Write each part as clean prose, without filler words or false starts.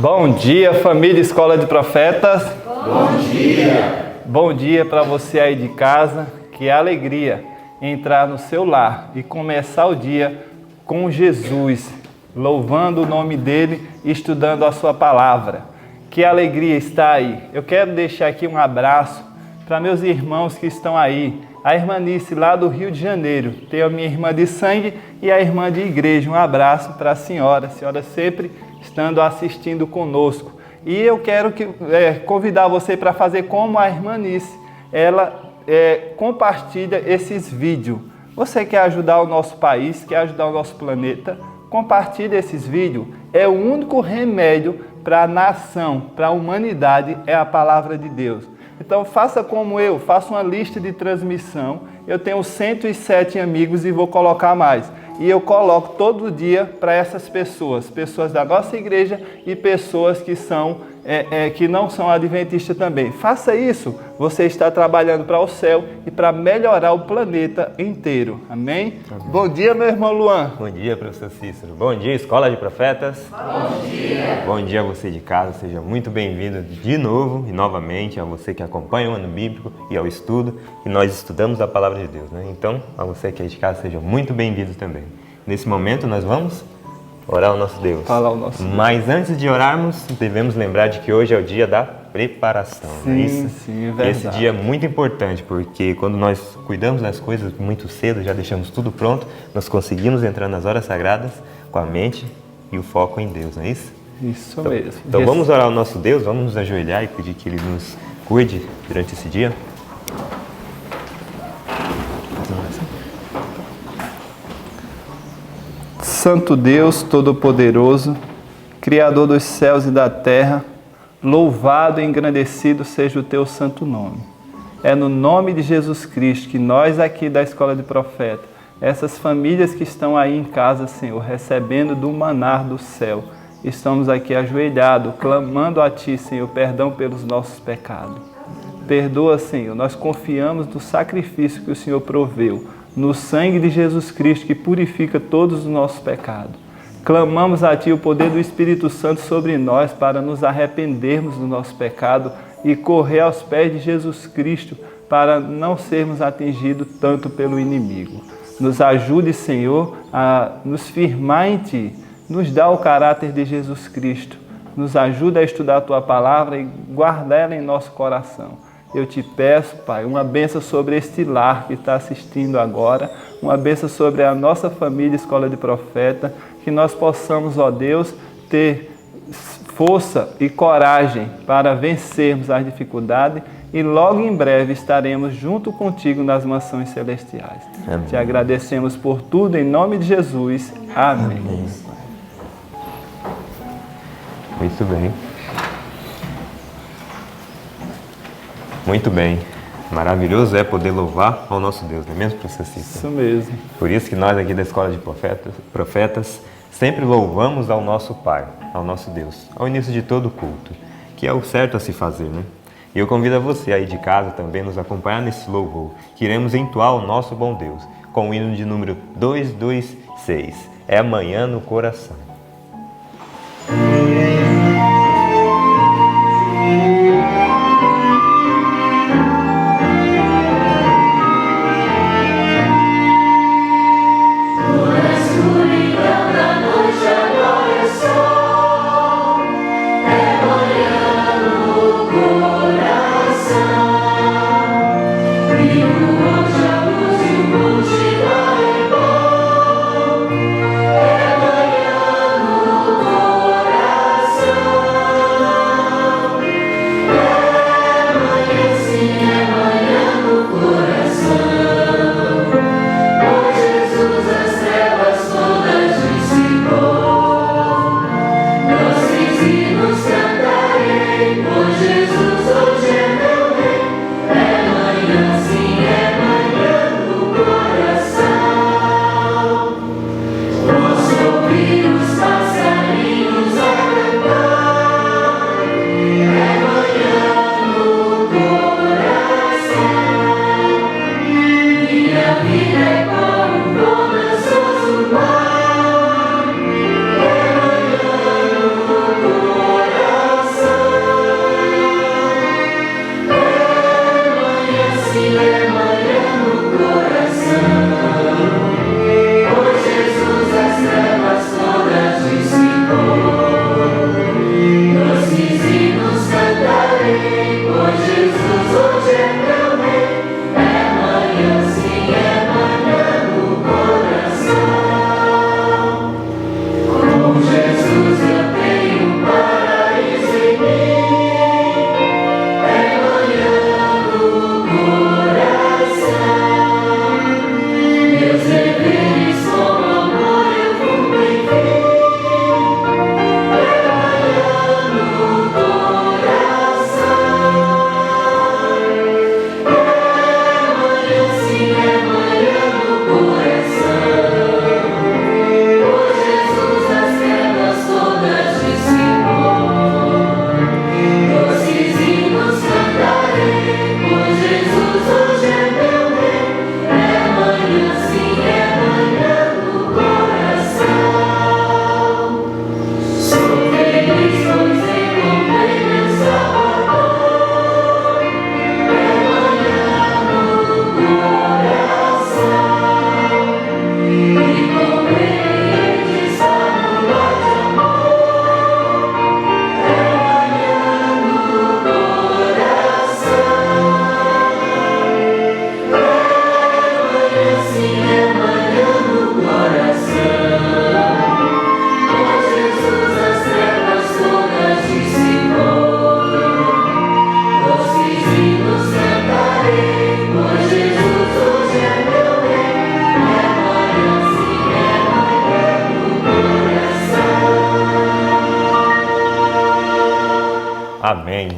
Bom dia, família Escola de Profetas. Bom dia. Bom dia para você aí de casa. Que alegria entrar no seu lar e começar o dia com Jesus, louvando o nome dele e estudando a sua palavra. Que alegria estar aí. Eu quero deixar aqui um abraço para meus irmãos que estão aí. A irmã Nice, lá do Rio de Janeiro. Tem a minha irmã de sangue e a irmã de igreja. Um abraço para a senhora sempre estando assistindo conosco. E eu quero convidar você para fazer como a irmã Nice. Ela compartilha esses vídeos. Você quer ajudar o nosso país, quer ajudar o nosso planeta? Compartilhe esses vídeos. É o único remédio para a nação, para a humanidade, é a palavra de Deus. Então faça como eu, faça uma lista de transmissão. Eu tenho 107 amigos e vou colocar mais. E eu coloco todo dia para essas pessoas da nossa igreja e pessoas que não são adventistas também. Faça isso, você está trabalhando para o céu e para melhorar o planeta inteiro. Amém? Amém? Bom dia, meu irmão Luan. Bom dia, professor Cícero. Bom dia, Escola de Profetas. Bom dia. Bom dia a você de casa, seja muito bem-vindo de novo e novamente a você que acompanha o ano bíblico e ao estudo, e nós estudamos a palavra de Deus, né? Então, a você que é de casa, seja muito bem-vindo também. Nesse momento, nós vamos orar ao nosso Deus. Falar ao nosso Deus. Mas antes de orarmos, devemos lembrar de que hoje é o dia da preparação. Sim, não é isso? Sim, é verdade. Esse dia é muito importante, porque quando nós cuidamos das coisas muito cedo, já deixamos tudo pronto, nós conseguimos entrar nas horas sagradas com a mente e o foco em Deus, não é isso? Isso mesmo. Então vamos orar ao nosso Deus, vamos nos ajoelhar e pedir que Ele nos cuide durante esse dia. Santo Deus Todo-Poderoso, Criador dos céus e da terra, louvado e engrandecido seja o teu santo nome. É no nome de Jesus Cristo que nós aqui da Escola de Profeta, essas famílias que estão aí em casa, Senhor, recebendo do manar do céu, estamos aqui ajoelhados, clamando a Ti, Senhor, perdão pelos nossos pecados. Perdoa, Senhor, nós confiamos no sacrifício que o Senhor proveu, no sangue de Jesus Cristo que purifica todos os nossos pecados. Clamamos a Ti o poder do Espírito Santo sobre nós para nos arrependermos do nosso pecado e correr aos pés de Jesus Cristo para não sermos atingidos tanto pelo inimigo. Nos ajude, Senhor, a nos firmar em Ti, nos dá o caráter de Jesus Cristo, nos ajuda a estudar a Tua palavra e guardar ela em nosso coração. Eu te peço, Pai, uma bênção sobre este lar que está assistindo agora, uma bênção sobre a nossa família Escola de Profeta, que nós possamos, ó Deus, ter força e coragem para vencermos as dificuldades e logo em breve estaremos junto contigo nas mansões celestiais. Amém. Te agradecemos por tudo, em nome de Jesus. Amém. Amém. Muito bem. Muito bem. Maravilhoso é poder louvar ao nosso Deus, não é mesmo, professor Cícero? Isso mesmo. Por isso que nós aqui da Escola de Profetas sempre louvamos ao nosso Pai, ao nosso Deus, ao início de todo culto, que é o certo a se fazer, né? E eu convido a você aí de casa também nos acompanhar nesse louvor, que iremos entoar o nosso bom Deus, com o hino de número 226, É Amanhã no Coração. Amanhã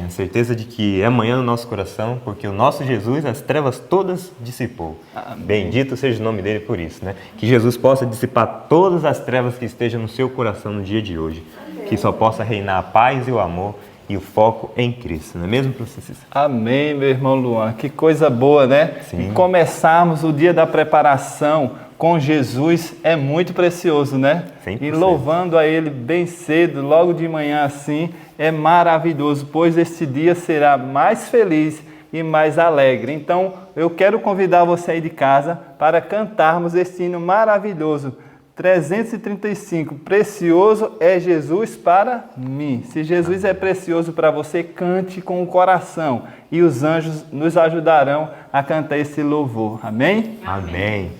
a certeza de que é amanhã no nosso coração, porque o nosso Jesus as trevas todas dissipou. Amém. Bendito seja o nome dele por isso, né? Que Jesus possa dissipar todas as trevas que estejam no seu coração no dia de hoje. Amém. Que só possa reinar a paz e o amor e o foco em Cristo, não é mesmo, professor Cícero? Amém, meu irmão Luan. Que coisa boa, né? Sim. E começarmos o dia da preparação com Jesus é muito precioso, né? 100%. E louvando a Ele bem cedo, logo de manhã assim, é maravilhoso, pois este dia será mais feliz e mais alegre. Então, eu quero convidar você aí de casa para cantarmos este hino maravilhoso. 335, precioso é Jesus para mim. Se Jesus é precioso para você, cante com o coração e os anjos nos ajudarão a cantar esse louvor. Amém? Amém.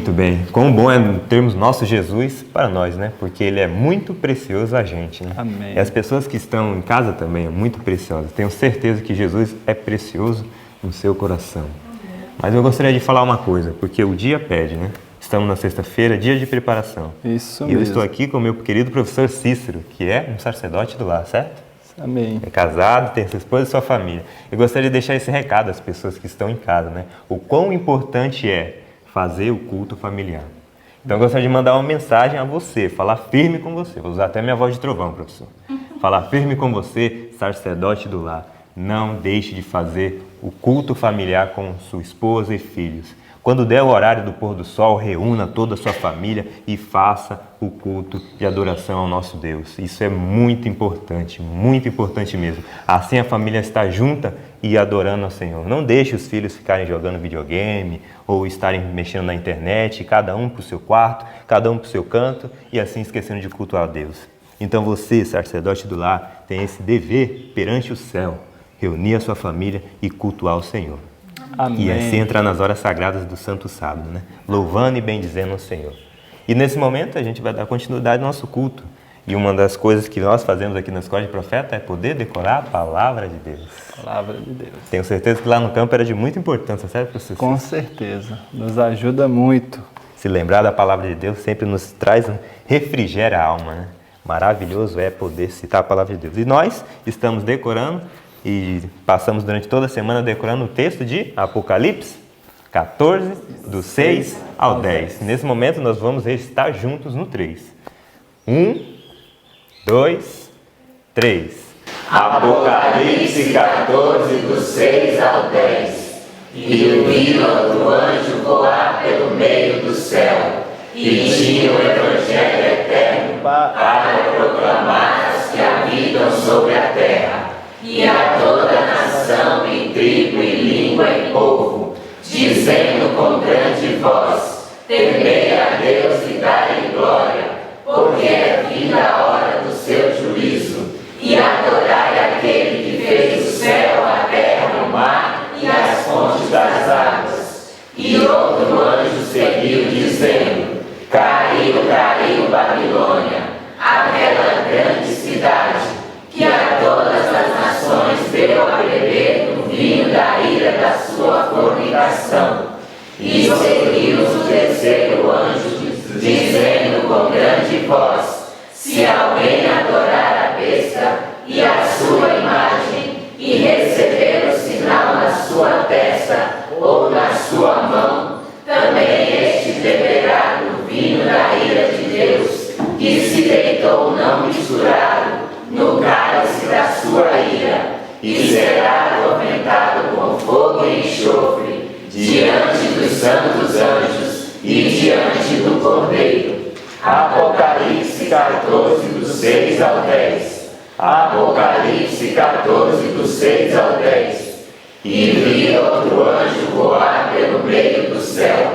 Muito bem. Quão bom é termos nosso Jesus para nós, né? Porque Ele é muito precioso a gente, né? Amém. E as pessoas que estão em casa também é muito preciosas. Tenho certeza que Jesus é precioso no seu coração. Mas eu gostaria de falar uma coisa, porque o dia pede, né? Estamos na sexta-feira, dia de preparação. Isso e mesmo. eu estou aqui com o meu querido professor Cícero, que é um sacerdote do lar, certo? Amém. É casado, tem sua esposa e sua família. Eu gostaria de deixar esse recado às pessoas que estão em casa, né? O quão importante é fazer o culto familiar. Então eu gostaria de mandar uma mensagem a você, falar firme com você. Vou usar até minha voz de trovão, professor. Falar firme com você, sacerdote do lar. Não deixe de fazer o culto familiar com sua esposa e filhos. Quando der o horário do pôr do sol, reúna toda a sua família e faça o culto de adoração ao nosso Deus. Isso é muito importante mesmo. Assim a família está junta e adorando ao Senhor. Não deixe os filhos ficarem jogando videogame ou estarem mexendo na internet, cada um para o seu quarto, cada um para o seu canto e assim esquecendo de cultuar a Deus. Então você, sacerdote do lar, tem esse dever perante o céu, reunir a sua família e cultuar o Senhor. Amém. E assim entrar nas horas sagradas do Santo Sábado, né? Louvando e bendizendo o Senhor. E nesse momento a gente vai dar continuidade ao nosso culto. E uma das coisas que nós fazemos aqui na Escola de Profeta é poder decorar a Palavra de Deus. Palavra de Deus. Tenho certeza que lá no campo era de muita importância, certo, professor? Com certeza. Nos ajuda muito. Se lembrar da Palavra de Deus sempre nos traz refrigera a alma, né? Maravilhoso é poder citar a Palavra de Deus. E nós estamos decorando E passamos durante toda a semana decorando o texto de Apocalipse 14, do 6 ao 10. Nesse momento nós vamos recitar juntos no 3. 1, 2, 3. Apocalipse 14, do 6 ao 10. E eu vi outro anjo voar pelo meio do céu, e tinha o Evangelho eterno para proclamar aos que habitam sobre a terra, e a toda nação, e tribo, e língua, e povo, dizendo com grande voz: temei a Deus e dai-lhe glória, porque é vinda a hora do seu juízo, e adorai aquele que fez o céu, a terra, o mar e as fontes das águas. E outro anjo seguiu, dizendo: caiu, caiu Babilônia, aquela grande cidade, que a todas as nações deu a beber do vinho da ira da sua fornicação. E seguiu o terceiro anjo, dizendo com grande voz: se alguém adorar a besta e a sua imagem, e receber o sinal na sua testa ou na sua mão, também este beberá do vinho da ira de Deus, que se deitou não misturado no cálice da sua ira, e será atormentado com fogo e enxofre diante dos santos anjos e diante do Cordeiro. Apocalipse 14, do 6 ao 10. Apocalipse 14, do 6 ao 10. E vi outro anjo voar pelo meio do céu,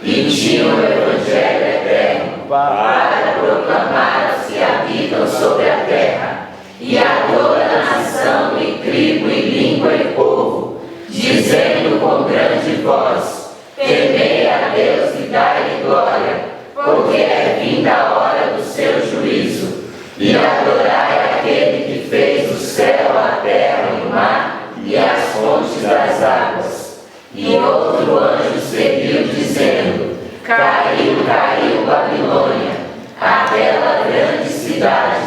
e tinha o Evangelho eterno para proclamar aos que habitam sobre a terra, e a toda nação, e tribo, e língua, e povo, dizendo com grande voz: temei a Deus e dai-lhe glória, porque é vinda a hora do seu juízo, e adorai aquele que fez o céu, a terra, o mar e as fontes das águas. E outro anjo seguiu, dizendo: caiu, caiu Babilônia, aquela grande cidade,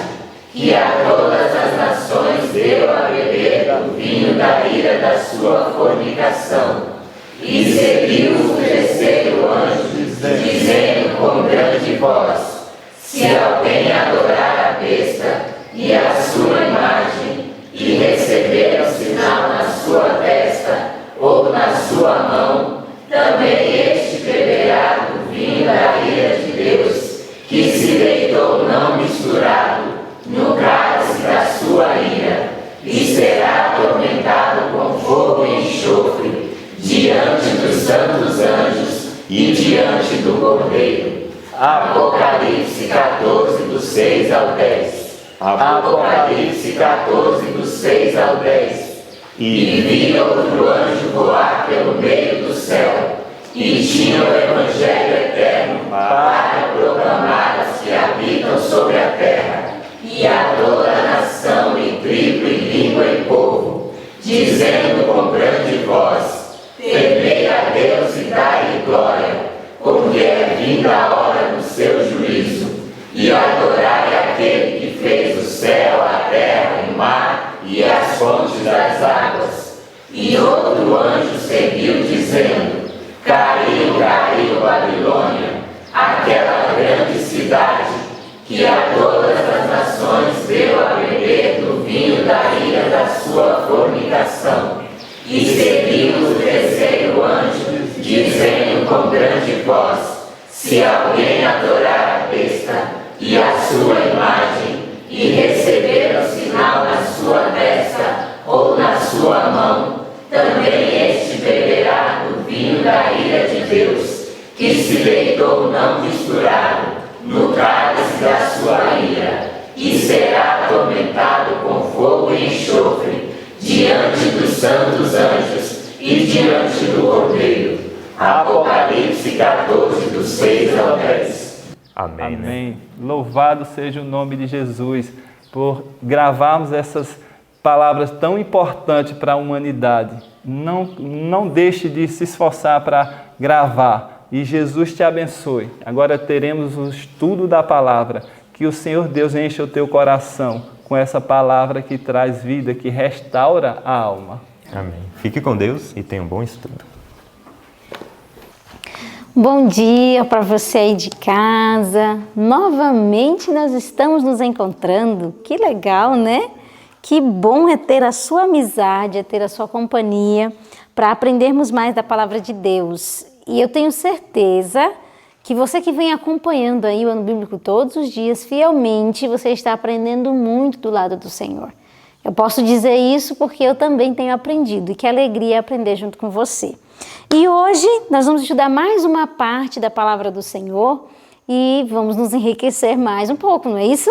que a todas as nações deu a beber do vinho da ira da sua fornicação. E seguiu o terceiro anjo, dizendo com grande voz: se alguém adorar a besta e a sua imagem, e receber o sinal na sua testa ou na sua mão, também este beberá do vinho da ira de Deus, que se deitou não misturado no cálice da sua ira, e será atormentado com fogo e enxofre diante dos santos anjos e diante do Cordeiro. Apocalipse 14, do 6 ao 10. Apocalipse 14, do 6 ao 10. E vi outro anjo voar pelo meio do céu, e tinha o Evangelho eterno para proclamar aos que habitam sobre a terra, e a toda a nação, e tribo, e língua, e povo, dizendo com grande voz: temei a Deus e dai-lhe glória, porque é vinda a hora do seu juízo, e adorai aquele que fez o céu, a terra, o mar e as fontes das águas. E outro anjo seguiu, dizendo: caiu, caiu Babilônia, aquela grande cidade, que a todas as nações deu a beber do vinho da ira da sua fornicação. E seguiu o terceiro anjo, dizendo com grande voz: se alguém adorar a besta e a sua imagem, e receber o sinal na sua testa ou na sua mão, também este beberá do vinho da ira de Deus, que se deitou não misturado no cálice da sua ira, e será atormentado com fogo e enxofre diante dos santos anjos e diante do Cordeiro. Apocalipse 14, do 6 ao 10. Amém. Amém. Né? Louvado seja o nome de Jesus por gravarmos essas palavras tão importantes para a humanidade. Não deixe de se esforçar para gravar. E Jesus te abençoe. Agora teremos o estudo da palavra. Que o Senhor Deus encha o teu coração com essa palavra que traz vida, que restaura a alma. Amém. Fique com Deus e tenha um bom estudo. Bom dia para você aí de casa. Novamente nós estamos nos encontrando. Que legal, né? Que bom é ter a sua amizade, é ter a sua companhia para aprendermos mais da palavra de Deus. E eu tenho certeza que você que vem acompanhando aí o Ano Bíblico todos os dias, fielmente, você está aprendendo muito do lado do Senhor. Eu posso dizer isso porque eu também tenho aprendido e que alegria aprender junto com você. E hoje nós vamos estudar mais uma parte da palavra do Senhor e vamos nos enriquecer mais um pouco, não é isso?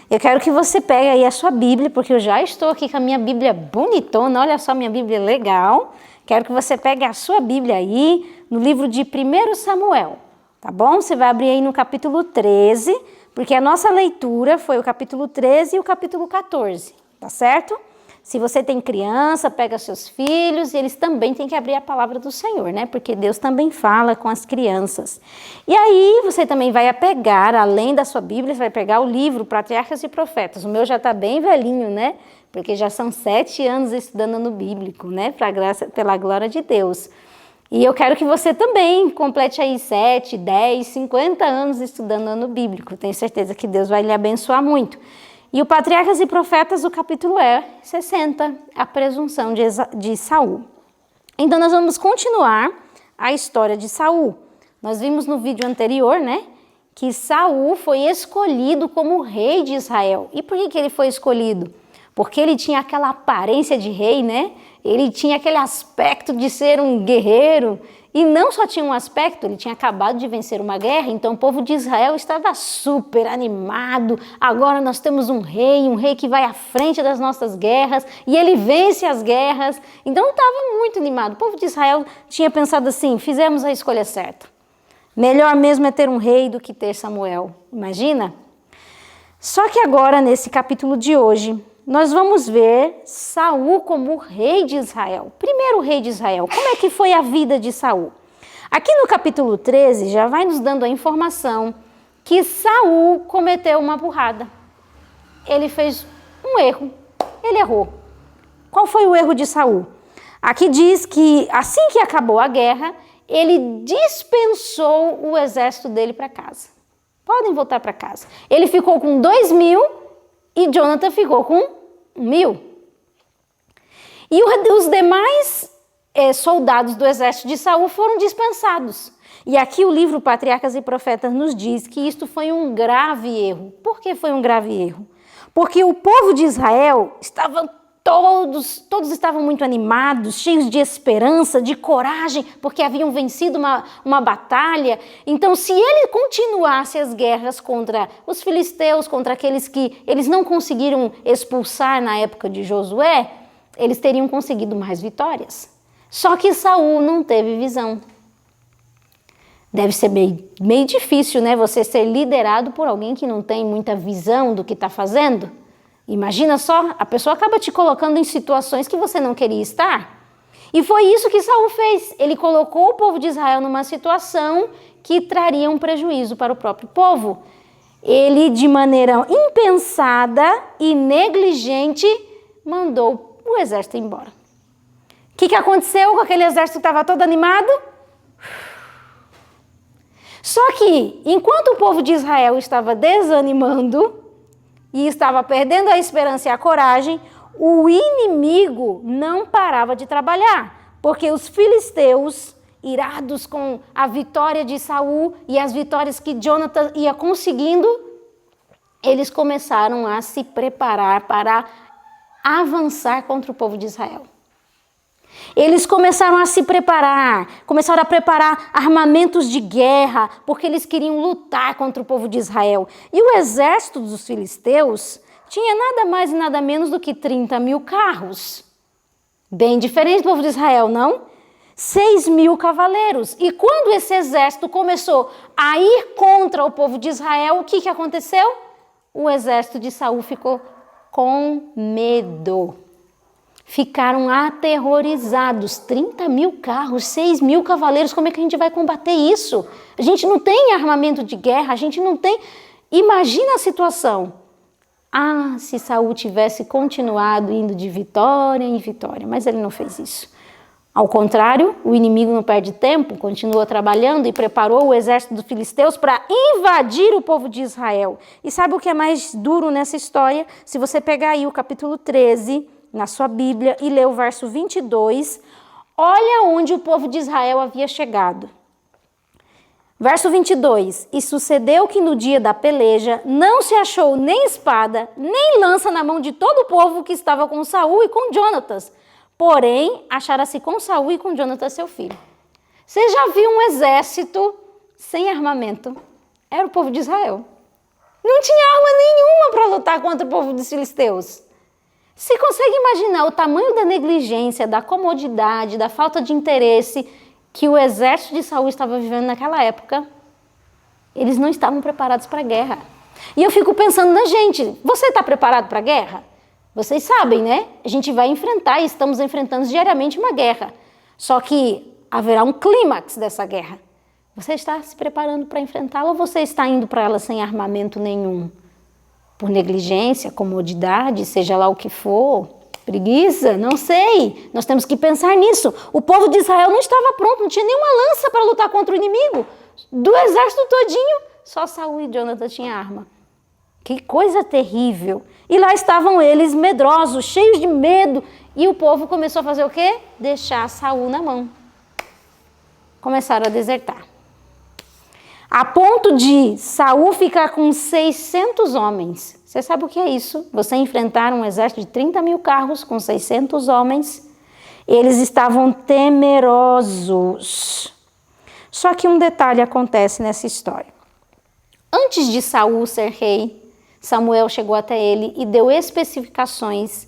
Eu quero que você pegue aí a sua Bíblia, porque eu já estou aqui com a minha Bíblia bonitona, olha só minha Bíblia legal. Quero que você pegue a sua Bíblia aí no livro de 1 Samuel, tá bom? Você vai abrir aí no capítulo 13, porque a nossa leitura foi o capítulo 13 e o capítulo 14, tá certo? Se você tem criança, pega seus filhos e eles também têm que abrir a palavra do Senhor, né? Porque Deus também fala com as crianças. E aí você também vai pegar, além da sua Bíblia, você vai pegar o livro Patriarcas e Profetas. O meu já está bem velhinho, né? Porque já são 7 anos estudando no bíblico, né? Pela glória de Deus. E eu quero que você também complete aí 7, 10, 50 anos estudando no bíblico. Tenho certeza que Deus vai lhe abençoar muito. E o Patriarcas e Profetas, o capítulo 60, a presunção de Saul. Então nós vamos continuar a história de Saul. Nós vimos no vídeo anterior, né, que Saul foi escolhido como rei de Israel. E por que ele foi escolhido? Porque ele tinha aquela aparência de rei, né? Ele tinha aquele aspecto de ser um guerreiro. E não só tinha um aspecto, ele tinha acabado de vencer uma guerra, então o povo de Israel estava super animado. Agora nós temos um rei que vai à frente das nossas guerras, e ele vence as guerras. Então estava muito animado. O povo de Israel tinha pensado assim, fizemos a escolha certa. Melhor mesmo é ter um rei do que ter Samuel. Imagina? Só que agora, nesse capítulo de hoje, nós vamos ver Saul como rei de Israel. Primeiro rei de Israel. Como é que foi a vida de Saul? Aqui no capítulo 13 já vai nos dando a informação que Saul cometeu uma burrada. Ele fez um erro. Ele errou. Qual foi o erro de Saul? Aqui diz que assim que acabou a guerra, ele dispensou o exército dele para casa. Podem voltar para casa. Ele ficou com 2.000 e Jonathan ficou com 1.000. E os demais soldados do exército de Saul foram dispensados. E aqui o livro Patriarcas e Profetas nos diz que isto foi um grave erro. Por que foi um grave erro? Porque o povo de Israel estava todos estavam muito animados, cheios de esperança, de coragem, porque haviam vencido uma batalha. Então, se ele continuasse as guerras contra os filisteus, contra aqueles que eles não conseguiram expulsar na época de Josué, eles teriam conseguido mais vitórias. Só que Saul não teve visão. Deve ser meio difícil, né? Você ser liderado por alguém que não tem muita visão do que está fazendo. Imagina só, a pessoa acaba te colocando em situações que você não queria estar. E foi isso que Saul fez. Ele colocou o povo de Israel numa situação que traria um prejuízo para o próprio povo. Ele, de maneira impensada e negligente, mandou o exército embora. O que aconteceu com aquele exército que estava todo animado? Só que, enquanto o povo de Israel estava desanimando e estava perdendo a esperança e a coragem, o inimigo não parava de trabalhar, porque os filisteus, irados com a vitória de Saul e as vitórias que Jonathan ia conseguindo, eles começaram a se preparar para avançar contra o povo de Israel. Eles começaram a se preparar, começaram a preparar armamentos de guerra, porque eles queriam lutar contra o povo de Israel. E o exército dos filisteus tinha nada mais e nada menos do que 30.000 carros. Bem diferente do povo de Israel, não? 6.000 cavaleiros. E quando esse exército começou a ir contra o povo de Israel, o que aconteceu? O exército de Saul ficou com medo. Ficaram aterrorizados. 30.000 carros, 6.000 cavaleiros, como é que a gente vai combater isso? A gente não tem armamento de guerra, a gente não tem... Imagina a situação. Ah, se Saul tivesse continuado indo de vitória em vitória, mas ele não fez isso. Ao contrário, o inimigo não perde tempo, continuou trabalhando e preparou o exército dos filisteus para invadir o povo de Israel. E sabe o que é mais duro nessa história? Se você pegar aí o capítulo 13 na sua Bíblia e ler o verso 22, olha onde o povo de Israel havia chegado. Verso 22, e sucedeu que no dia da peleja não se achou nem espada, nem lança na mão de todo o povo que estava com Saul e com Jonatas. Porém, achara-se com Saul e com Jonatas seu filho. Você já viu um exército sem armamento? Era o povo de Israel. Não tinha arma nenhuma para lutar contra o povo dos filisteus. Você consegue imaginar o tamanho da negligência, da comodidade, da falta de interesse que o exército de Saul estava vivendo naquela época? Eles não estavam preparados para a guerra. E eu fico pensando na gente, você está preparado para a guerra? Vocês sabem, né? A gente vai enfrentar e estamos enfrentando diariamente uma guerra. Só que haverá um clímax dessa guerra. Você está se preparando para enfrentá-la ou você está indo para ela sem armamento nenhum? Por negligência, comodidade, seja lá o que for, preguiça, não sei. Nós temos que pensar nisso. O povo de Israel não estava pronto, não tinha nenhuma lança para lutar contra o inimigo. Do exército todinho, só Saul e Jonatas tinham arma. Que coisa terrível. E lá estavam eles medrosos, cheios de medo. E o povo começou a fazer o quê? Deixar Saul na mão. Começaram a desertar. A ponto de Saul ficar com 600 homens. Você sabe o que é isso? Você enfrentar um exército de 30 mil carros com 600 homens. Eles estavam temerosos. Só que um detalhe acontece nessa história. Antes de Saul ser rei, Samuel chegou até ele e deu especificações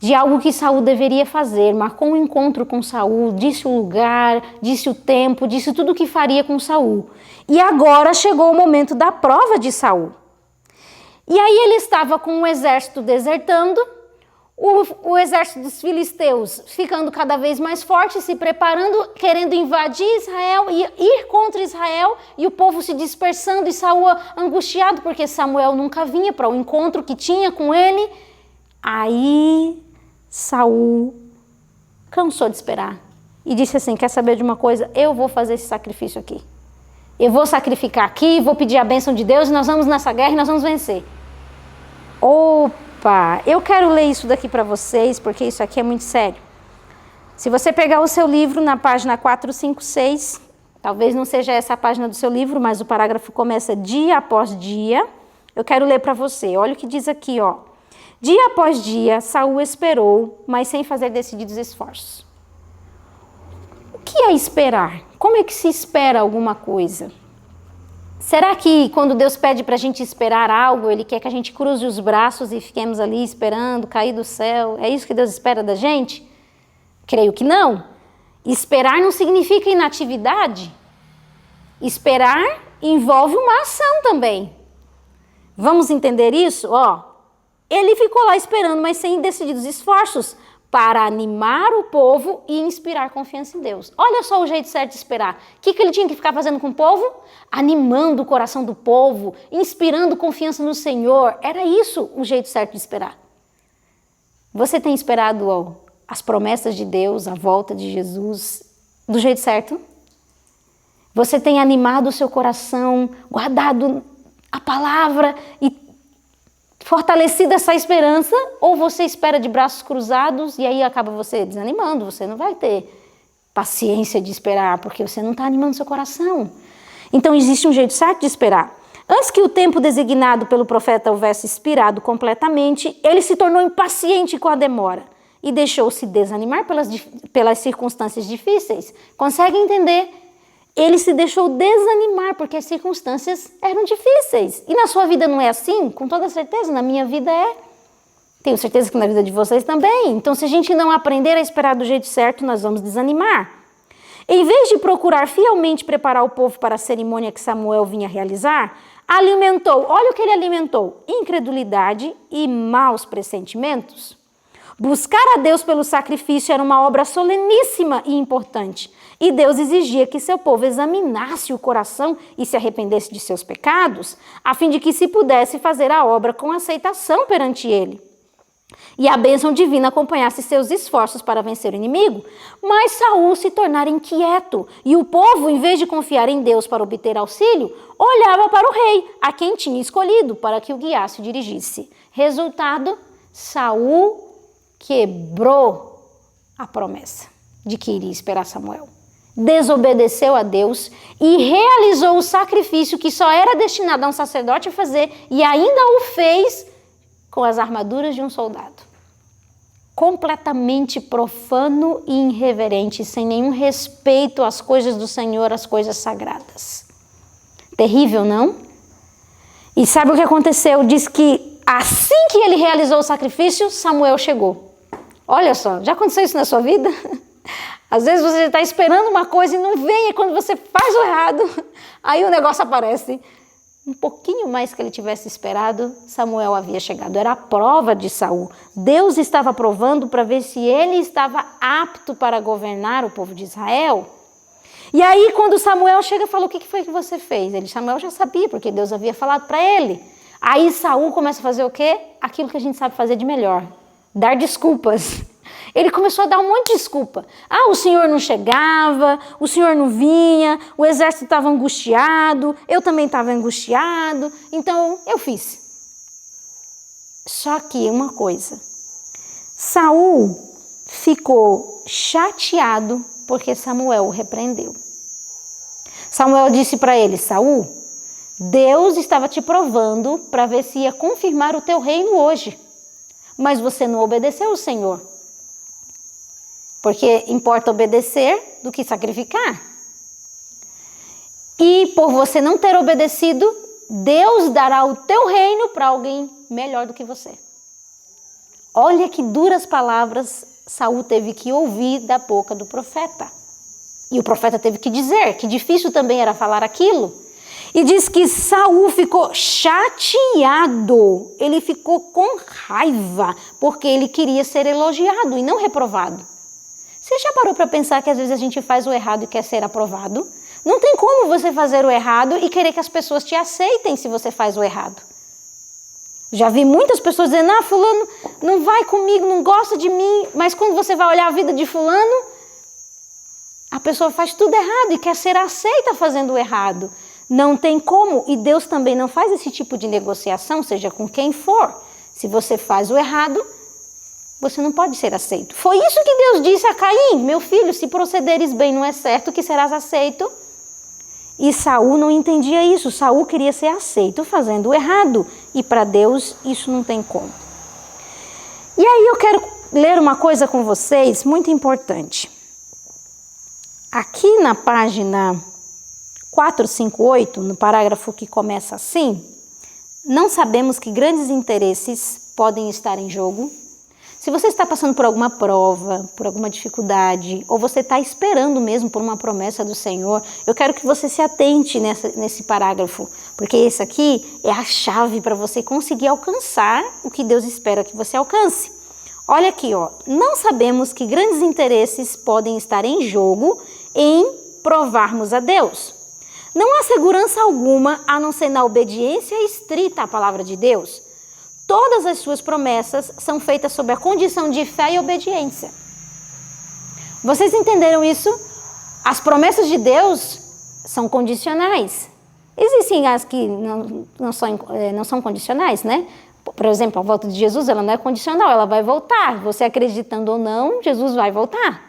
de algo que Saul deveria fazer, marcou um encontro com Saul, disse o lugar, disse o tempo, disse tudo o que faria com Saul. E agora chegou o momento da prova de Saul. E aí ele estava com o exército desertando, o exército dos filisteus ficando cada vez mais forte, se preparando, querendo invadir Israel e ir contra Israel, e o povo se dispersando e Saul angustiado, porque Samuel nunca vinha para o encontro que tinha com ele. Aí Saul cansou de esperar e disse assim, quer saber de uma coisa? Eu vou fazer esse sacrifício aqui. Eu vou sacrificar aqui, vou pedir a bênção de Deus e nós vamos nessa guerra e nós vamos vencer. Opa, eu quero ler isso daqui para vocês, porque isso aqui é muito sério. Se você pegar o seu livro na página 456, talvez não seja essa a página do seu livro, mas o parágrafo começa dia após dia. Eu quero ler para você, olha o que diz aqui, ó. Dia após dia, Saul esperou, mas sem fazer decididos esforços. O que é esperar? Como é que se espera alguma coisa? Será que quando Deus pede para a gente esperar algo, Ele quer que a gente cruze os braços e fiquemos ali esperando cair do céu? É isso que Deus espera da gente? Creio que não. Esperar não significa inatividade. Esperar envolve uma ação também. Vamos entender isso? Ó, ele ficou lá esperando, mas sem decididos esforços, para animar o povo e inspirar confiança em Deus. Olha só o jeito certo de esperar. O que ele tinha que ficar fazendo com o povo? Animando o coração do povo, inspirando confiança no Senhor. Era isso o jeito certo de esperar. Você tem esperado as promessas de Deus, a volta de Jesus, do jeito certo? Você tem animado o seu coração, guardado a palavra e fortalecida essa esperança, ou você espera de braços cruzados e aí acaba você desanimando, você não vai ter paciência de esperar, porque você não está animando seu coração. Então existe um jeito certo de esperar. Antes que o tempo designado pelo profeta houvesse expirado completamente, ele se tornou impaciente com a demora e deixou-se desanimar pelas circunstâncias difíceis. Consegue entender? Ele se deixou desanimar porque as circunstâncias eram difíceis. E na sua vida não é assim? Com toda certeza, na minha vida é. Tenho certeza que na vida de vocês também. Então, se a gente não aprender a esperar do jeito certo, nós vamos desanimar. Em vez de procurar fielmente preparar o povo para a cerimônia que Samuel vinha realizar, alimentou, olha o que ele alimentou, incredulidade e maus pressentimentos. Buscar a Deus pelo sacrifício era uma obra soleníssima e importante. E Deus exigia que seu povo examinasse o coração e se arrependesse de seus pecados, a fim de que se pudesse fazer a obra com aceitação perante Ele. E a bênção divina acompanhasse seus esforços para vencer o inimigo. Mas Saul se tornara inquieto, e o povo, em vez de confiar em Deus para obter auxílio, olhava para o rei, a quem tinha escolhido para que o guiasse e dirigisse. Resultado, Saul quebrou a promessa de que iria esperar Samuel. Desobedeceu a Deus e realizou o sacrifício que só era destinado a um sacerdote fazer, e ainda o fez com as armaduras de um soldado. Completamente profano e irreverente, sem nenhum respeito às coisas do Senhor, às coisas sagradas. Terrível, não? E sabe o que aconteceu? Diz que assim que ele realizou o sacrifício, Samuel chegou. Olha só, já aconteceu isso na sua vida? Às vezes você está esperando uma coisa e não vem, e quando você faz o errado, aí o negócio aparece. Um pouquinho mais que ele tivesse esperado, Samuel havia chegado. Era a prova de Saul. Deus estava provando para ver se ele estava apto para governar o povo de Israel. E aí, quando Samuel chega, fala: o que foi que você fez? Samuel já sabia, porque Deus havia falado para ele. Aí Saul começa a fazer o quê? Aquilo que a gente sabe fazer de melhor: dar desculpas. Ele começou a dar um monte de desculpa. O Senhor não chegava, o Senhor não vinha, o exército estava angustiado, eu também estava angustiado, então eu fiz. Só que uma coisa, Saul ficou chateado porque Samuel o repreendeu. Samuel disse para ele: Saul, Deus estava te provando para ver se ia confirmar o teu reino hoje, mas você não obedeceu ao Senhor. Porque importa obedecer do que sacrificar. E por você não ter obedecido, Deus dará o teu reino para alguém melhor do que você. Olha que duras palavras Saul teve que ouvir da boca do profeta. E o profeta teve que dizer que difícil também era falar aquilo. E diz que Saul ficou chateado, ele ficou com raiva, porque ele queria ser elogiado e não reprovado. Você já parou para pensar que às vezes a gente faz o errado e quer ser aprovado? Não tem como você fazer o errado e querer que as pessoas te aceitem se você faz o errado. Já vi muitas pessoas dizendo: fulano não vai comigo, não gosta de mim, mas quando você vai olhar a vida de fulano, a pessoa faz tudo errado e quer ser aceita fazendo o errado. Não tem como, e Deus também não faz esse tipo de negociação, seja com quem for. Se você faz o errado, você não pode ser aceito. Foi isso que Deus disse a Caim: meu filho, se procederes bem, não é certo que serás aceito. E Saul não entendia isso. Saul queria ser aceito fazendo o errado. E para Deus isso não tem como. E aí eu quero ler uma coisa com vocês muito importante. Aqui na página 458, no parágrafo que começa assim: não sabemos que grandes interesses podem estar em jogo. Se você está passando por alguma prova, por alguma dificuldade, ou você está esperando mesmo por uma promessa do Senhor, eu quero que você se atente nesse parágrafo, porque esse aqui é a chave para você conseguir alcançar o que Deus espera que você alcance. Olha aqui, não sabemos que grandes interesses podem estar em jogo em provarmos a Deus. Não há segurança alguma a não ser na obediência estrita à palavra de Deus. Todas as suas promessas são feitas sob a condição de fé e obediência. Vocês entenderam isso? As promessas de Deus são condicionais. Existem as que não são condicionais, né? Por exemplo, a volta de Jesus, ela não é condicional, ela vai voltar. Você acreditando ou não, Jesus vai voltar.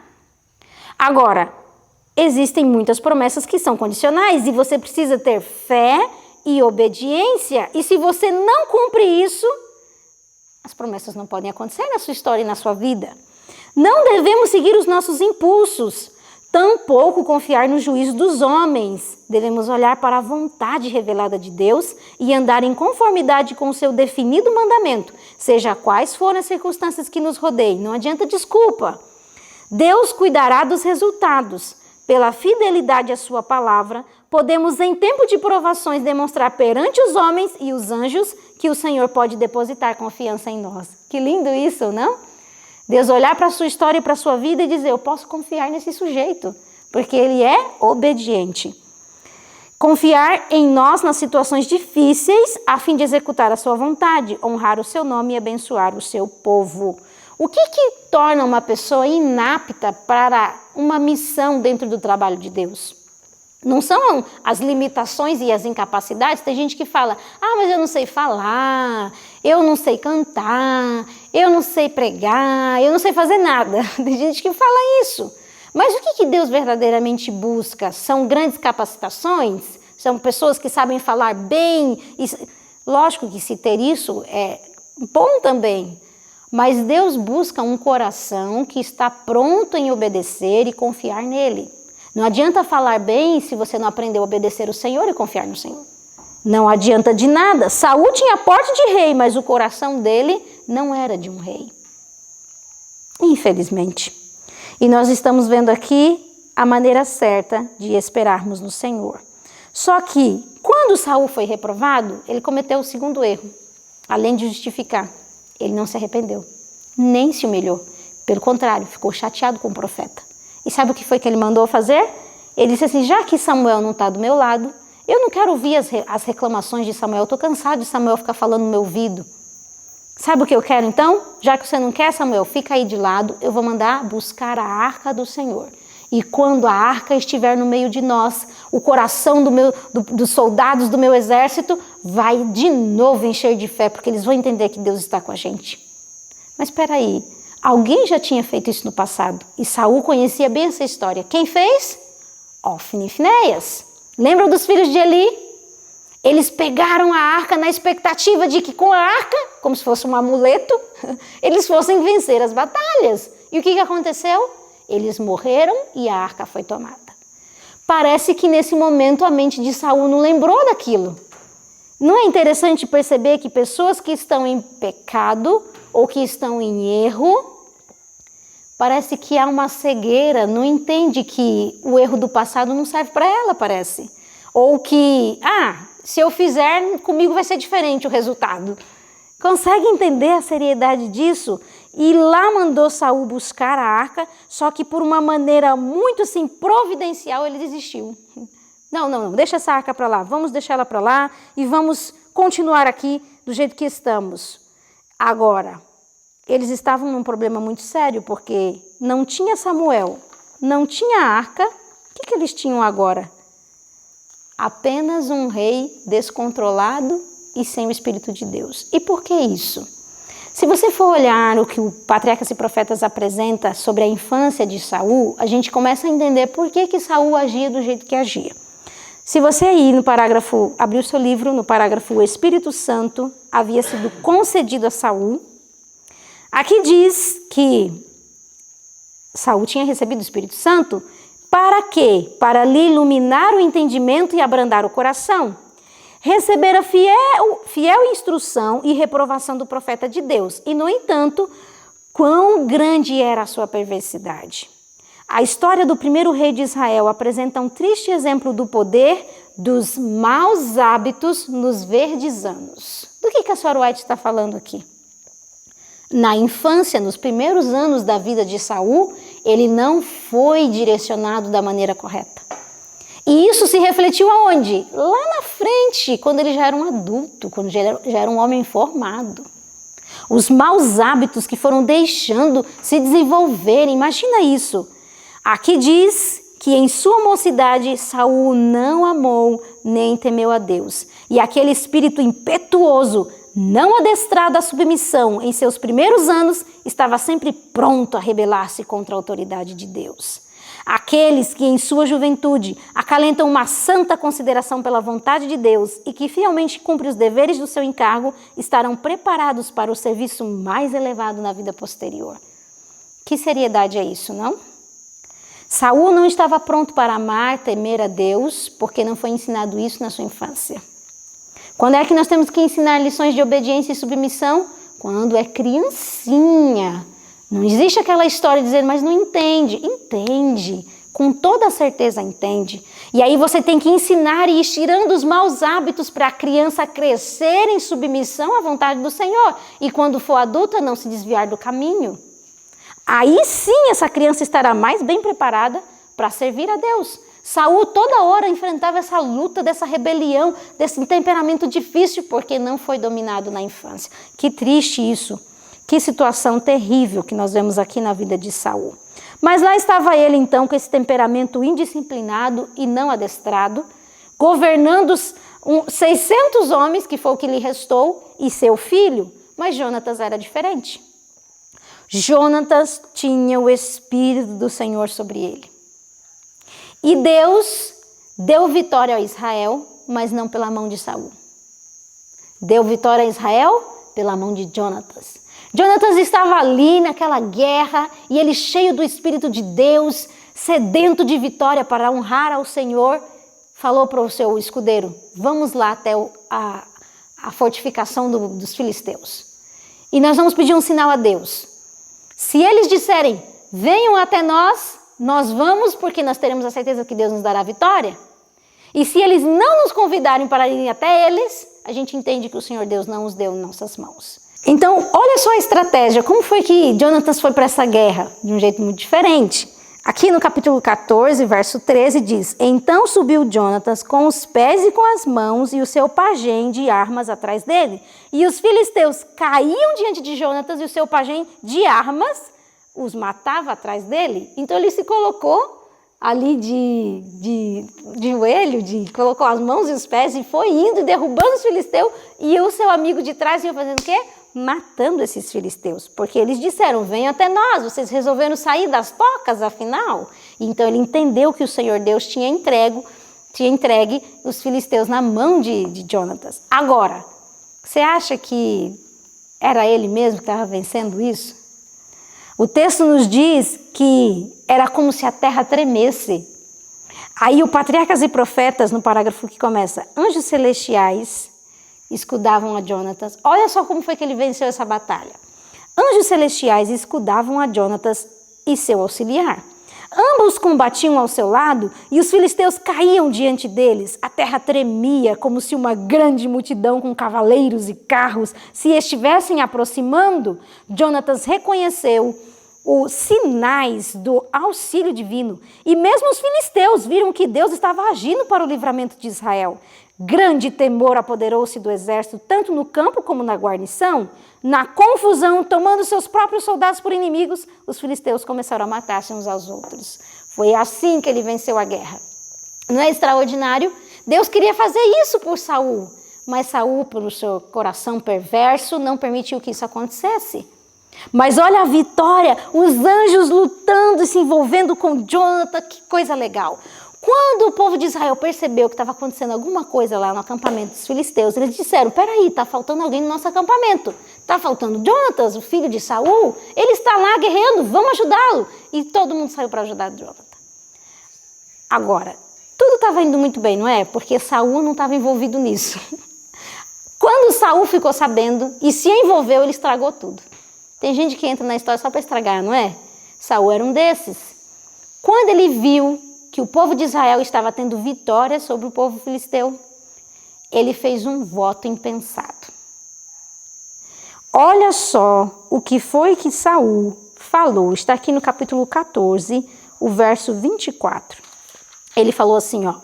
Agora, existem muitas promessas que são condicionais e você precisa ter fé e obediência. E se você não cumpre isso, as promessas não podem acontecer na sua história e na sua vida. Não devemos seguir os nossos impulsos, tampouco confiar no juízo dos homens. Devemos olhar para a vontade revelada de Deus e andar em conformidade com o seu definido mandamento, seja quais forem as circunstâncias que nos rodeiem. Não adianta desculpa. Deus cuidará dos resultados. Pela fidelidade à sua palavra, podemos em tempo de provações demonstrar perante os homens e os anjos que o Senhor pode depositar confiança em nós. Que lindo isso, não? Deus olhar para a sua história e para a sua vida e dizer, eu posso confiar nesse sujeito, porque ele é obediente. Confiar em nós nas situações difíceis, a fim de executar a sua vontade, honrar o seu nome e abençoar o seu povo. O que torna uma pessoa inapta para uma missão dentro do trabalho de Deus? Não são as limitações e as incapacidades. Tem gente que fala, mas eu não sei falar, eu não sei cantar, eu não sei pregar, eu não sei fazer nada. Tem gente que fala isso. Mas o que Deus verdadeiramente busca? São grandes capacitações? São pessoas que sabem falar bem? Lógico que se ter isso é bom também. Mas Deus busca um coração que está pronto em obedecer e confiar nele. Não adianta falar bem se você não aprendeu a obedecer o Senhor e confiar no Senhor. Não adianta de nada. Saul tinha porte de rei, mas o coração dele não era de um rei. Infelizmente. E nós estamos vendo aqui a maneira certa de esperarmos no Senhor. Só que, quando Saul foi reprovado, ele cometeu o segundo erro. Além de justificar, ele não se arrependeu, nem se humilhou. Pelo contrário, ficou chateado com o profeta. E sabe o que foi que ele mandou fazer? Ele disse assim, já que Samuel não está do meu lado, eu não quero ouvir as reclamações de Samuel, eu estou cansado de Samuel ficar falando no meu ouvido. Sabe o que eu quero então? Já que você não quer, Samuel, fica aí de lado, eu vou mandar buscar a arca do Senhor. E quando a arca estiver no meio de nós, o coração dos soldados do meu exército vai de novo encher de fé, porque eles vão entender que Deus está com a gente. Mas espera aí, alguém já tinha feito isso no passado, e Saul conhecia bem essa história. Quem fez? Ofni e Finéias. Lembram dos filhos de Eli? Eles pegaram a arca na expectativa de que com a arca, como se fosse um amuleto, eles fossem vencer as batalhas. E o que aconteceu? Eles morreram e a arca foi tomada. Parece que nesse momento a mente de Saul não lembrou daquilo. Não é interessante perceber que pessoas que estão em pecado ou que estão em erro, parece que há uma cegueira, não entende que o erro do passado não serve para ela, parece. Ou que, se eu fizer, comigo vai ser diferente o resultado. Consegue entender a seriedade disso? E lá mandou Saul buscar a arca, só que por uma maneira muito assim providencial ele desistiu. Não, deixa essa arca para lá, vamos deixar ela para lá e vamos continuar aqui do jeito que estamos. Agora, eles estavam num problema muito sério, porque não tinha Samuel, não tinha arca. O que eles tinham agora? Apenas um rei descontrolado e sem o Espírito de Deus. E por que isso? Se você for olhar o que o Patriarcas e Profetas apresenta sobre a infância de Saul, a gente começa a entender por que Saul agia do jeito que agia. Se você aí no parágrafo, abrir o seu livro, no parágrafo o Espírito Santo havia sido concedido a Saul, aqui diz que Saul tinha recebido o Espírito Santo para quê? Para lhe iluminar o entendimento e abrandar o coração. Recebera fiel instrução e reprovação do profeta de Deus. E, no entanto, quão grande era a sua perversidade. A história do primeiro rei de Israel apresenta um triste exemplo do poder dos maus hábitos nos verdes anos. Do que a senhora White está falando aqui? Na infância, nos primeiros anos da vida de Saul, ele não foi direcionado da maneira correta. E isso se refletiu aonde? Lá na frente, quando ele já era um adulto, quando já era um homem formado. Os maus hábitos que foram deixando se desenvolverem, imagina isso. Aqui diz que em sua mocidade Saul não amou nem temeu a Deus. E aquele espírito impetuoso, não adestrado à submissão em seus primeiros anos, estava sempre pronto a rebelar-se contra a autoridade de Deus. Aqueles que em sua juventude acalentam uma santa consideração pela vontade de Deus e que fielmente cumprem os deveres do seu encargo, estarão preparados para o serviço mais elevado na vida posterior. Que seriedade é isso, não? Saul não estava pronto para amar, temer a Deus, porque não foi ensinado isso na sua infância. Quando é que nós temos que ensinar lições de obediência e submissão? Quando é criancinha. Não existe aquela história de dizer, mas não entende. Entende, com toda certeza entende. E aí você tem que ensinar e ir tirando os maus hábitos para a criança crescer em submissão à vontade do Senhor. E quando for adulta, não se desviar do caminho. aí sim essa criança estará mais bem preparada para servir a Deus. Saul toda hora enfrentava essa luta, dessa rebelião, desse temperamento difícil, porque não foi dominado na infância. Que triste isso, que situação terrível que nós vemos aqui na vida de Saul. Mas lá estava ele então com esse temperamento indisciplinado e não adestrado, governando 600 homens, que foi o que lhe restou, e seu filho. Mas Jonatas era diferente. Jonatas tinha o Espírito do Senhor sobre ele. E Deus deu vitória a Israel, mas não pela mão de Saul. Deu vitória a Israel pela mão de Jonatas. Jonatas estava ali naquela guerra e ele cheio do Espírito de Deus, sedento de vitória para honrar ao Senhor, falou para o seu escudeiro: vamos lá até a fortificação dos filisteus. E nós vamos pedir um sinal a Deus. Se eles disserem, venham até nós, nós vamos, porque nós teremos a certeza que Deus nos dará a vitória. E se eles não nos convidarem para ir até eles, a gente entende que o Senhor Deus não os deu em nossas mãos. Então, olha só a estratégia. Como foi que Jonatas foi para essa guerra? De um jeito muito diferente. Aqui no capítulo 14, verso 13, diz: então subiu Jonatas com os pés e com as mãos e o seu pajem de armas atrás dele. E os filisteus caíam diante de Jonatas e o seu pajem de armas os matava atrás dele. Então ele se colocou ali de joelho, colocou as mãos e os pés e foi indo e derrubando os filisteus, e o seu amigo de trás ia fazendo o quê? Matando esses filisteus, porque eles disseram, venham até nós, vocês resolveram sair das tocas afinal. Então ele entendeu que o Senhor Deus tinha entregue os filisteus na mão de Jonatas. Agora, você acha que era ele mesmo que estava vencendo isso? O texto nos diz que era como se a terra tremesse. Aí o Patriarcas e Profetas, no parágrafo que começa, anjos celestiais escudavam a Jonatas. Olha só como foi que ele venceu essa batalha. Anjos celestiais escudavam a Jonatas e seu auxiliar. Ambos combatiam ao seu lado e os filisteus caíam diante deles. A terra tremia como se uma grande multidão com cavaleiros e carros se estivessem aproximando. Jonatas reconheceu os sinais do auxílio divino. E mesmo os filisteus viram que Deus estava agindo para o livramento de Israel. Grande temor apoderou-se do exército, tanto no campo como na guarnição. Na confusão, tomando seus próprios soldados por inimigos, os filisteus começaram a matar-se uns aos outros. Foi assim que ele venceu a guerra. Não é extraordinário? Deus queria fazer isso por Saul, mas Saul, pelo seu coração perverso, não permitiu que isso acontecesse. Mas olha a vitória, os anjos lutando e se envolvendo com Jonatas, que coisa legal. Quando o povo de Israel percebeu que estava acontecendo alguma coisa lá no acampamento dos filisteus, eles disseram, peraí, está faltando alguém no nosso acampamento. Está faltando Jonatas, o filho de Saul, ele está lá guerreando, vamos ajudá-lo. E todo mundo saiu para ajudar Jonatas. Agora, tudo estava indo muito bem, não é? Porque Saul não estava envolvido nisso. Quando Saul ficou sabendo e se envolveu, ele estragou tudo. Tem gente que entra na história só para estragar, não é? Saul era um desses. Quando ele viu que o povo de Israel estava tendo vitória sobre o povo filisteu, ele fez um voto impensado. Olha só o que foi que Saul falou, está aqui no capítulo 14, o verso 24. Ele falou assim, ó: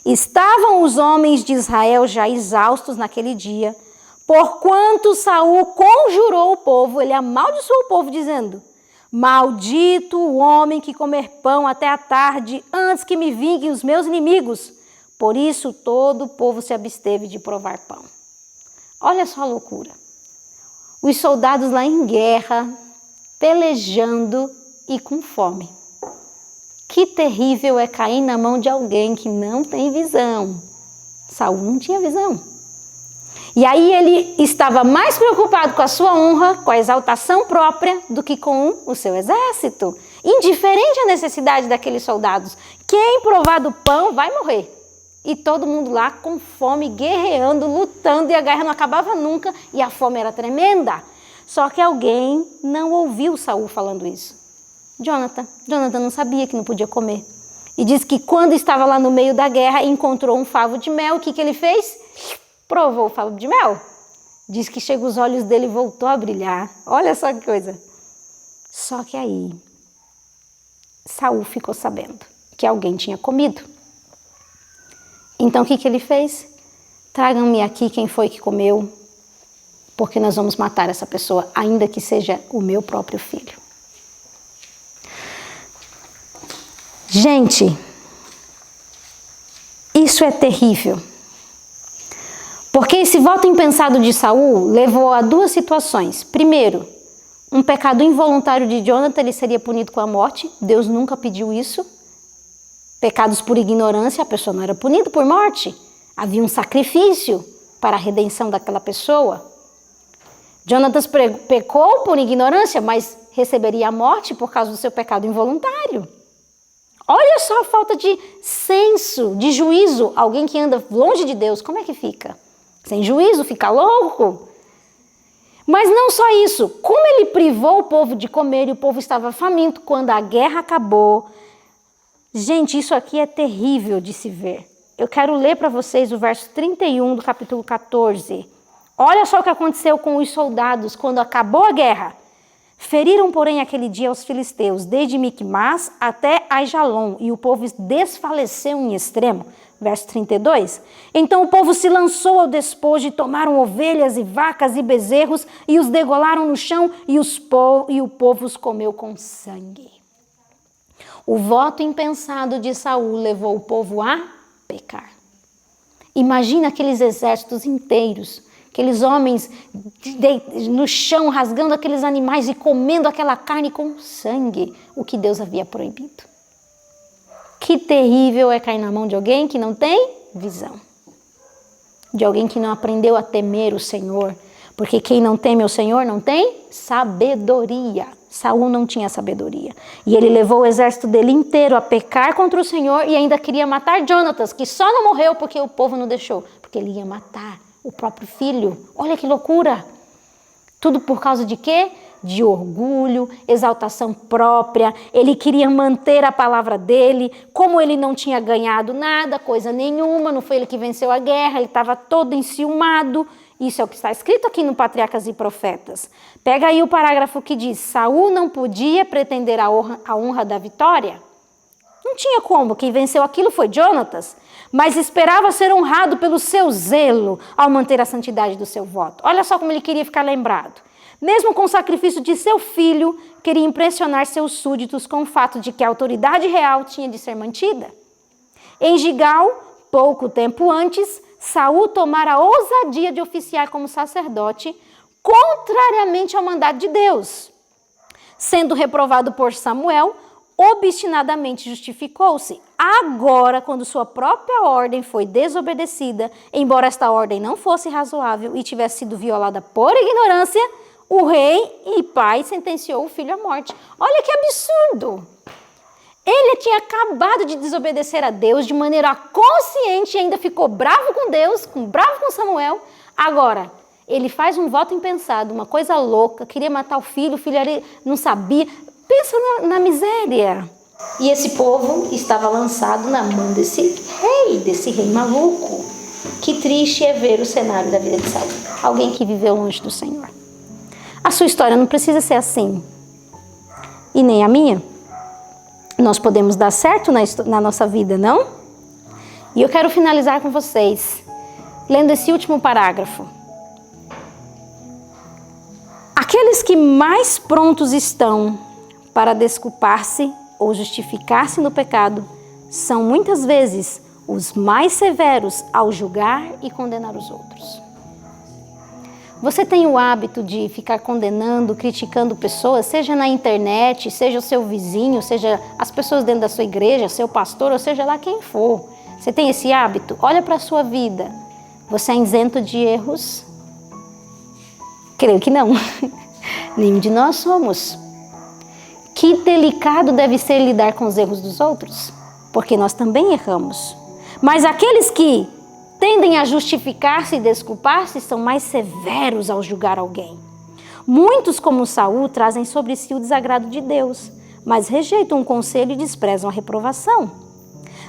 estavam os homens de Israel já exaustos naquele dia, porquanto Saul conjurou o povo, ele amaldiçoou o povo, dizendo: maldito o homem que comer pão até a tarde, antes que me vinguem os meus inimigos. Por isso todo o povo se absteve de provar pão. Olha só a loucura. Os soldados lá em guerra, pelejando e com fome. Que terrível é cair na mão de alguém que não tem visão. Saul não tinha visão. E aí ele estava mais preocupado com a sua honra, com a exaltação própria, do que com o seu exército. Indiferente à necessidade daqueles soldados. Quem provar do pão vai morrer. E todo mundo lá com fome, guerreando, lutando, e a guerra não acabava nunca, e a fome era tremenda. Só que alguém não ouviu Saul falando isso. Jonatas não sabia que não podia comer. E diz que quando estava lá no meio da guerra, encontrou um favo de mel. O que ele fez? Provou o favo de mel. Diz que chega os olhos dele e voltou a brilhar. Olha só que coisa. Só que aí, Saul ficou sabendo que alguém tinha comido. Então o que ele fez? Tragam-me aqui quem foi que comeu, porque nós vamos matar essa pessoa, ainda que seja o meu próprio filho. Gente, isso é terrível. Porque esse voto impensado de Saul levou a duas situações. Primeiro, um pecado involuntário de Jonathan, ele seria punido com a morte. Deus nunca pediu isso. Pecados por ignorância, a pessoa não era punida por morte. Havia um sacrifício para a redenção daquela pessoa. Jonathan pecou por ignorância, mas receberia a morte por causa do seu pecado involuntário. Olha só a falta de senso, de juízo. Alguém que anda longe de Deus, como é que fica? Sem juízo, fica louco. Mas não só isso, como ele privou o povo de comer e o povo estava faminto quando a guerra acabou. Gente, isso aqui é terrível de se ver. Eu quero ler para vocês o verso 31 do capítulo 14. Olha só o que aconteceu com os soldados quando acabou a guerra. Feriram, porém, aquele dia os filisteus, desde Micmas até Aijalon, e o povo desfaleceu em extremo. Verso 32. Então o povo se lançou ao despojo e tomaram ovelhas e vacas e bezerros e os degolaram no chão e o povo os comeu com sangue. O voto impensado de Saul levou o povo a pecar. Imagina aqueles exércitos inteiros, aqueles homens no chão rasgando aqueles animais e comendo aquela carne com sangue, o que Deus havia proibido. Que terrível é cair na mão de alguém que não tem visão. De alguém que não aprendeu a temer o Senhor. Porque quem não teme o Senhor não tem sabedoria. Saul não tinha sabedoria. E ele levou o exército dele inteiro a pecar contra o Senhor e ainda queria matar Jonatas, que só não morreu porque o povo não deixou. Porque ele ia matar o próprio filho. Olha que loucura. Tudo por causa de quê? De orgulho, exaltação própria. Ele queria manter a palavra dele. Como ele não tinha ganhado nada, coisa nenhuma, não foi ele que venceu a guerra, ele estava todo enciumado. Isso é o que está escrito aqui no Patriarcas e Profetas. Pega aí o parágrafo que diz: Saul não podia pretender a honra da vitória. Não tinha como, quem venceu aquilo foi Jonatas, mas esperava ser honrado pelo seu zelo ao manter a santidade do seu voto. Olha só como ele queria ficar lembrado. Mesmo com o sacrifício de seu filho, queria impressionar seus súditos com o fato de que a autoridade real tinha de ser mantida. Em Gigal, pouco tempo antes, Saul tomara a ousadia de oficiar como sacerdote, contrariamente ao mandado de Deus. Sendo reprovado por Samuel, obstinadamente justificou-se. Agora, quando sua própria ordem foi desobedecida, embora esta ordem não fosse razoável e tivesse sido violada por ignorância, o rei e pai sentenciou o filho à morte. Olha que absurdo! Ele tinha acabado de desobedecer a Deus de maneira consciente e ainda ficou bravo com Deus, bravo com Samuel. Agora, ele faz um voto impensado, uma coisa louca, queria matar o filho ali não sabia. Pensa na miséria. E esse povo estava lançado na mão desse rei maluco. Que triste é ver o cenário da vida de Saul. Alguém que viveu longe do Senhor. A sua história não precisa ser assim. E nem a minha. Nós podemos dar certo na nossa vida, não? E eu quero finalizar com vocês, lendo esse último parágrafo. Aqueles que mais prontos estão para desculpar-se ou justificar-se no pecado são muitas vezes os mais severos ao julgar e condenar os outros. Você tem o hábito de ficar condenando, criticando pessoas, seja na internet, seja o seu vizinho, seja as pessoas dentro da sua igreja, seu pastor, ou seja lá quem for. Você tem esse hábito? Olha para a sua vida. Você é isento de erros? Creio que não. Nenhum de nós somos. Que delicado deve ser lidar com os erros dos outros, porque nós também erramos. Mas aqueles que tendem a justificar-se e desculpar-se são mais severos ao julgar alguém. Muitos, como Saul, trazem sobre si o desagrado de Deus, mas rejeitam um conselho e desprezam a reprovação.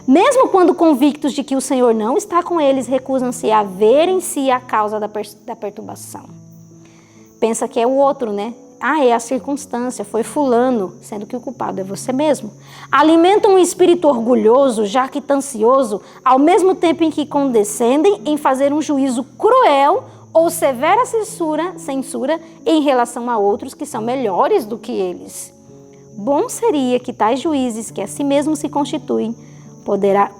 Mesmo quando convictos de que o Senhor não está com eles, recusam-se a ver em si a causa da perturbação. Pensa que é o outro, né? é a circunstância, foi fulano, sendo que o culpado é você mesmo. Alimentam um espírito orgulhoso, jactancioso, ao mesmo tempo em que condescendem em fazer um juízo cruel ou severa censura em relação a outros que são melhores do que eles. Bom seria que tais juízes, que a si mesmos se constituem,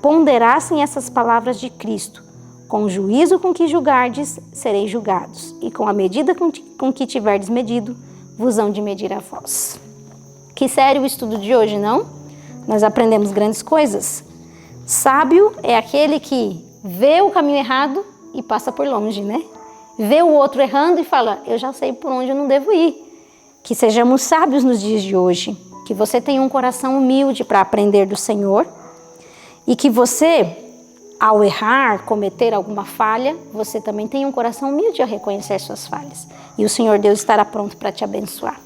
ponderassem essas palavras de Cristo. Com o juízo com que julgardes, sereis julgados, e com a medida com que tiverdes medido, vos hão de medir a vós. Que sério o estudo de hoje, não? Nós aprendemos grandes coisas. Sábio é aquele que vê o caminho errado e passa por longe, né? Vê o outro errando e fala, eu já sei por onde eu não devo ir. Que sejamos sábios nos dias de hoje, que você tenha um coração humilde para aprender do Senhor e que você, ao errar, cometer alguma falha, você também tenha um coração humilde a reconhecer suas falhas. E o Senhor Deus estará pronto para te abençoar.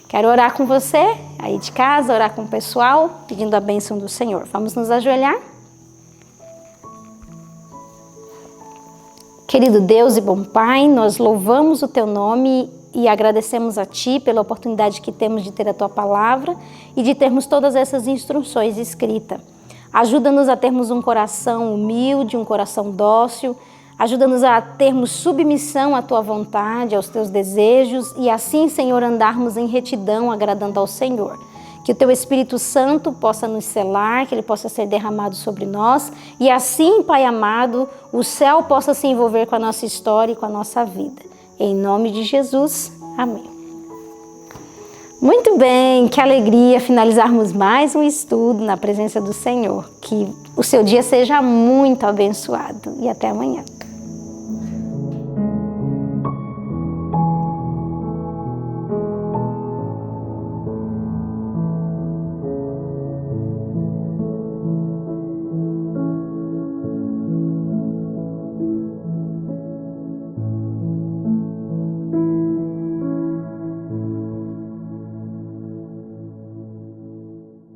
Quero orar com você, aí de casa, orar com o pessoal, pedindo a bênção do Senhor. Vamos nos ajoelhar? Querido Deus e bom Pai, nós louvamos o Teu nome e agradecemos a Ti pela oportunidade que temos de ter a Tua palavra e de termos todas essas instruções escritas. Ajuda-nos a termos um coração humilde, um coração dócil. Ajuda-nos a termos submissão à Tua vontade, aos Teus desejos e assim, Senhor, andarmos em retidão, agradando ao Senhor. Que o Teu Espírito Santo possa nos selar, que Ele possa ser derramado sobre nós e assim, Pai amado, o céu possa se envolver com a nossa história e com a nossa vida. Em nome de Jesus, amém. Muito bem, que alegria finalizarmos mais um estudo na presença do Senhor. Que o seu dia seja muito abençoado e até amanhã.